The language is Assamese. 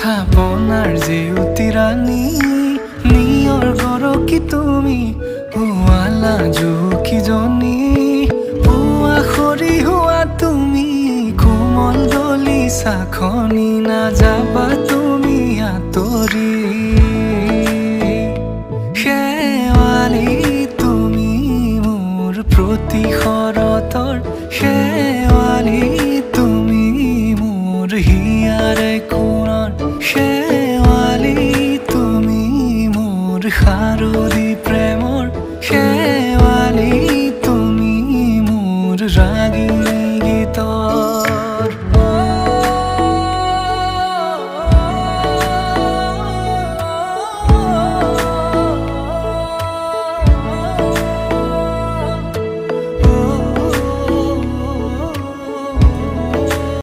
আপোনাৰ জেউতি ৰাণী নিয়ৰ গৰকি তুমি হুৱালা জুকিজনী পুৱা খৰি হোৱা তুমি কোমল দলি চাখনি নাযাবা তুমি আঁতৰি শেৱালি তুমি মোৰ প্ৰতি শৰতৰ